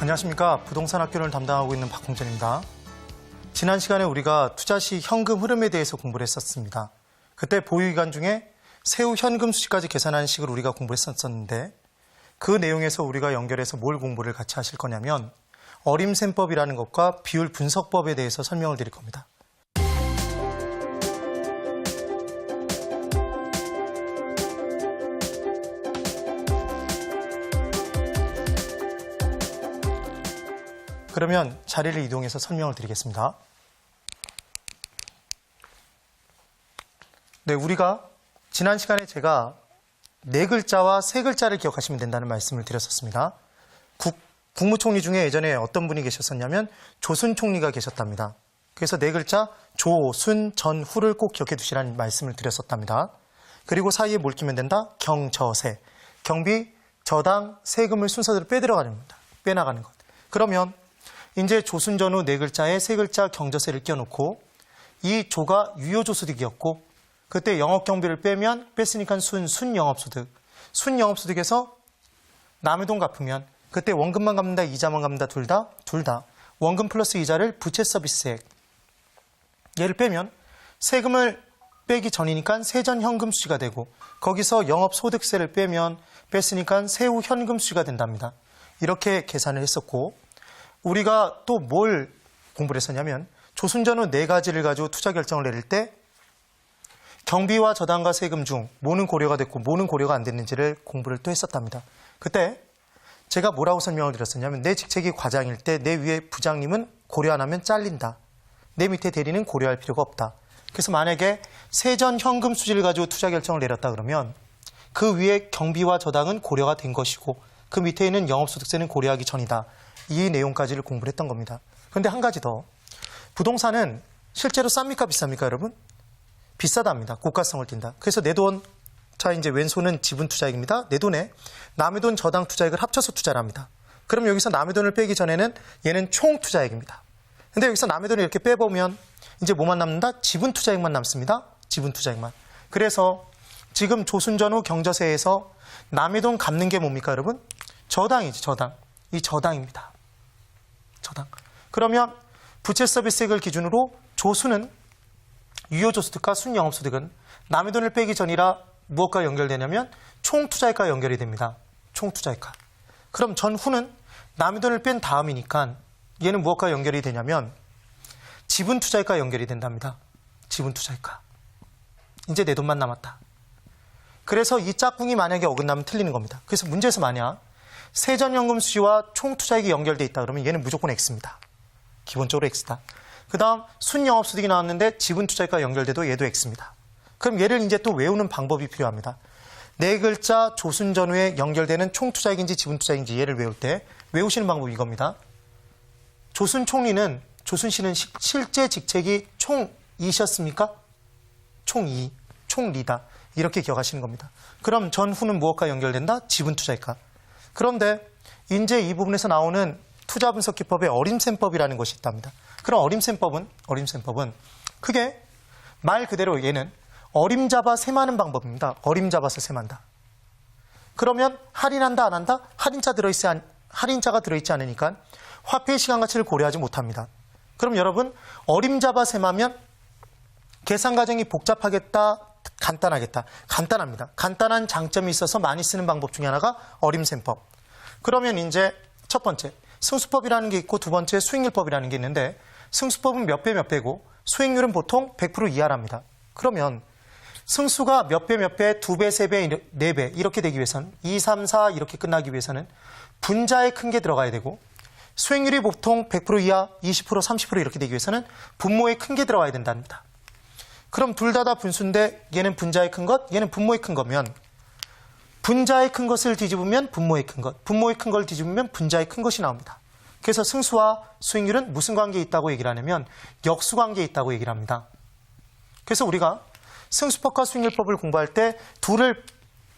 안녕하십니까. 부동산 학교를 담당하고 있는 박홍전입니다. 지난 시간에 우리가 투자 시 현금 흐름에 대해서 공부를 했었습니다. 그때 보유기간 중에 세후 현금 수지까지 계산하는 식을 우리가 공부했었는데 그 내용에서 우리가 연결해서 뭘 공부를 같이 하실 거냐면 어림셈법이라는 것과 비율 분석법에 대해서 설명을 드릴 겁니다. 그러면 자리를 이동해서 설명을 드리겠습니다. 네, 우리가 지난 시간에 제가 네 글자와 세 글자를 기억하시면 된다는 말씀을 드렸었습니다. 국무총리 중에 예전에 어떤 분이 계셨었냐면 조순 총리가 계셨답니다. 그래서 네 글자 조, 순, 전, 후를 꼭 기억해 두시라는 말씀을 드렸었답니다. 그리고 사이에 뭘 끼면 된다? 경, 저, 세. 경비, 저당, 세금을 순서대로 빼들어가는 겁니다. 빼나가는 것. 그러면 이제 조순, 전후 네 글자에 세 글자 경저세를 끼워놓고 이 조가 유효조소득이었고 그때 영업경비를 빼면 뺐으니까 순영업소득. 순영업소득에서 남의 돈 갚으면 그때 원금만 갚는다, 이자만 갚는다, 둘 다. 원금 플러스 이자를 부채 서비스액. 얘를 빼면 세금을 빼기 전이니까 세전 현금 수지가 되고 거기서 영업소득세를 빼면 뺐으니까 세후 현금 수지가 된답니다. 이렇게 계산을 했었고 우리가 또 뭘 공부를 했었냐면 조순전후 네 가지를 가지고 투자 결정을 내릴 때 경비와 저당과 세금 중 뭐는 고려가 됐고 뭐는 고려가 안 됐는지를 공부를 또 했었답니다. 그때 제가 뭐라고 설명을 드렸었냐면 내 직책이 과장일 때 내 위에 부장님은 고려 안 하면 잘린다. 내 밑에 대리는 고려할 필요가 없다. 그래서 만약에 세전 현금 수지를 가지고 투자 결정을 내렸다 그러면 그 위에 경비와 저당은 고려가 된 것이고 그 밑에 있는 영업소득세는 고려하기 전이다. 이 내용까지를 공부를 했던 겁니다. 그런데 한 가지 더. 부동산은 실제로 쌉니까 비쌉니까 여러분? 비싸답니다. 고가성을 띈다. 그래서 내 돈, 자 이제 왼손은 지분 투자액입니다. 내 돈에 남의 돈 저당 투자액을 합쳐서 투자를 합니다. 그럼 여기서 남의 돈을 빼기 전에는 얘는 총 투자액입니다. 근데 여기서 남의 돈을 이렇게 빼보면 이제 뭐만 남는다? 지분 투자액만 남습니다. 지분 투자액만. 그래서 지금 조순전후 경저세에서 남의 돈 갚는 게 뭡니까 여러분? 저당이지 저당. 이 저당입니다. 저당. 그러면 부채 서비스액을 기준으로 조수는 유효조소득과 순영업소득은 남의 돈을 빼기 전이라 무엇과 연결되냐면 총투자액과 연결이 됩니다. 총투자액과. 그럼 전후는 남의 돈을 뺀 다음이니까 얘는 무엇과 연결이 되냐면 지분투자액과 연결이 된답니다. 지분투자액과. 이제 내 돈만 남았다. 그래서 이 짝꿍이 만약에 어긋나면 틀리는 겁니다. 그래서 문제에서 만약 세전현금 수지와 총투자액이 연결돼 있다 그러면 얘는 무조건 X입니다. 기본적으로 X다. 그 다음 순영업소득이 나왔는데 지분투자액과 연결돼도 얘도 X입니다. 그럼 얘를 이제 또 외우는 방법이 필요합니다. 네 글자 조순전후에 연결되는 총투자액인지 지분투자액인지 얘를 외울 때 외우시는 방법이 이겁니다. 조순 총리는, 조순 씨는 실제 직책이 총2셨습니까? 총2, 총리다. 이렇게 기억하시는 겁니다. 그럼 전후는 무엇과 연결된다? 지분투자액과. 그런데 이제 이 부분에서 나오는 투자분석기법의 어림셈법이라는 것이 있답니다. 그럼 어림셈법은 크게 말 그대로 얘는 어림잡아 셈하는 방법입니다. 어림잡아서 셈한다. 그러면 할인한다 안 한다? 할인자가 들어있지 않으니까 화폐의 시간 가치를 고려하지 못합니다. 그럼 여러분 어림잡아 셈하면 계산 과정이 복잡하겠다? 간단하겠다? 간단합니다. 간단한 장점이 있어서 많이 쓰는 방법 중에 하나가 어림셈법. 그러면 이제 첫 번째 승수법이라는 게 있고 두 번째 수익률법이라는 게 있는데 승수법은 몇 배 몇 배고 수익률은 보통 100% 이하랍니다. 그러면 승수가 몇 배, 두 배, 세 배, 네 배 이렇게 되기 위해서는 2, 3, 4 이렇게 끝나기 위해서는 분자에 큰 게 들어가야 되고 수익률이 보통 100% 이하 20%, 30% 이렇게 되기 위해서는 분모에 큰 게 들어가야 된답니다. 그럼 둘 다 분수인데 얘는 분자에 큰 것, 얘는 분모에 큰 거면 분자에 큰 것을 뒤집으면 분모에 큰 것, 분모에 큰 걸 뒤집으면 분자에 큰 것이 나옵니다. 그래서 승수와 수익률은 무슨 관계에 있다고 얘기를 하냐면 역수관계에 있다고 얘기를 합니다. 그래서 우리가 승수법과 수익률법을 공부할 때 둘을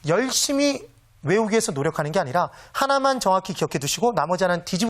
열심히 외우기 위해서 노력하는 게 아니라 하나만 정확히 기억해 두시고 나머지 하나는 뒤집어